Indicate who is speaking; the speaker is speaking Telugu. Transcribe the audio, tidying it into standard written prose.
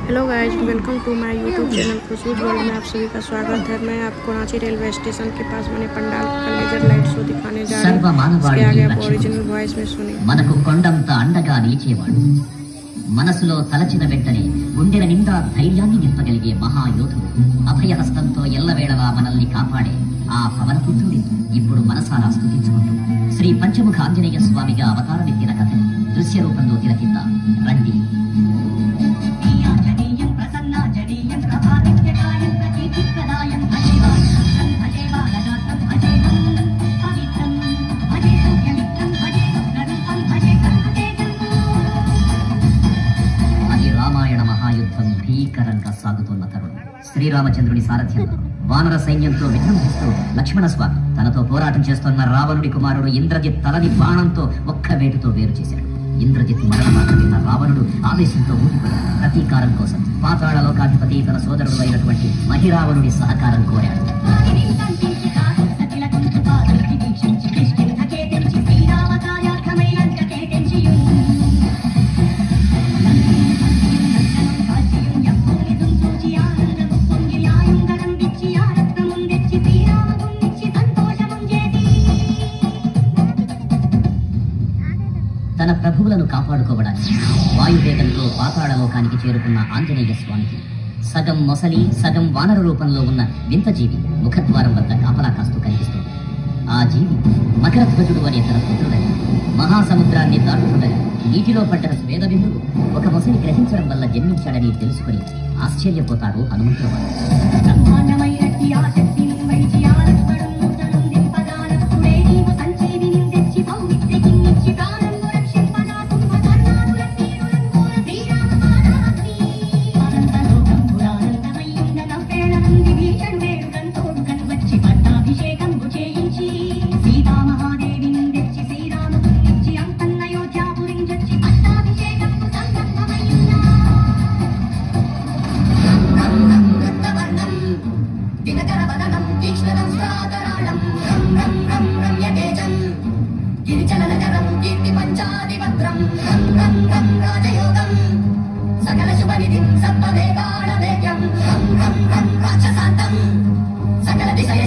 Speaker 1: Hello guys, welcome to my YouTube channel Khushboo's world में आप सभी का स्वागत है। मैं आपको रांची रेलवे स्टेशन के पास बने पंडाल का लेजर लाइट शो दिखाने जा रही हूँ। इसके आगे आप ओरिजिनल वॉइस में सुनिए।
Speaker 2: మనకు కొండంత అండగా నిలిచేవాడు, మనసులో తలచిన వెంటనే గుండెల నిండా ధైర్యాన్ని నింపగలిగే మహాయోధుడు, అభయహస్తంతో ఎల్లవేళలా మనల్ని కాపాడే ఆ పవనపుత్రుడి ఇప్పుడు మనసారా స్తుతించుకుంటూ శ్రీ పంచముఖ ఆంజనేయ స్వామిగా అవతారమెత్తిన కథని దృశ్య రూపంలో తిలకిద్దాం రండి. రామాయణ మహాయుద్ధం భీకరంగా సాగుతున్న తరుణం శ్రీరామచంద్రుడి సారథ్యంలో వానర సైన్యంతో విజృంభిస్తూ లక్ష్మణ స్వామి తనతో పోరాటం చేస్తున్న రావణుడి కుమారుడు ఇంద్రజిత్ తలని బాణంతో ఒక్క వేటుతో వేరు చేశాడు. ఇంద్రజిత్ మరణమాట విన్న రావణుడు ఆవేశంతో ఊగిపోయాడు. ప్రతీకారం కోసం పాతాళ లోకాధిపతి తన సోదరుడు అయినటువంటి మహిరావణుడి సహకారం కోరాడు. తన ప్రభువులను కాపాడుకోవడానికి వాయువేగంతో పాతాళలోకానికి చేరుకున్న ఆంజనేయ స్వామికి సగం మొసలి సగం వానర రూపంలో ఉన్న వింత జీవి ముఖద్వారం వద్ద కాపలా కాస్తూ కనిపిస్తుంది. ఆ జీవి మకరధ్వజుడు అనే తన పుత్రుడని, మహాసముద్రాన్ని దాటుతుండగా నీటిలో పడ్డ స్వేదబిందువు ఒక మొసలి గ్రహించడం వల్ల జన్మించాడని తెలుసుకుని ఆశ్చర్యపోతాడు హనుమంతుడు. సకల శుభనిధిం సత్వవేదాళవేద్యం రం రం రం రాక్షసాంతం సకల దిశయ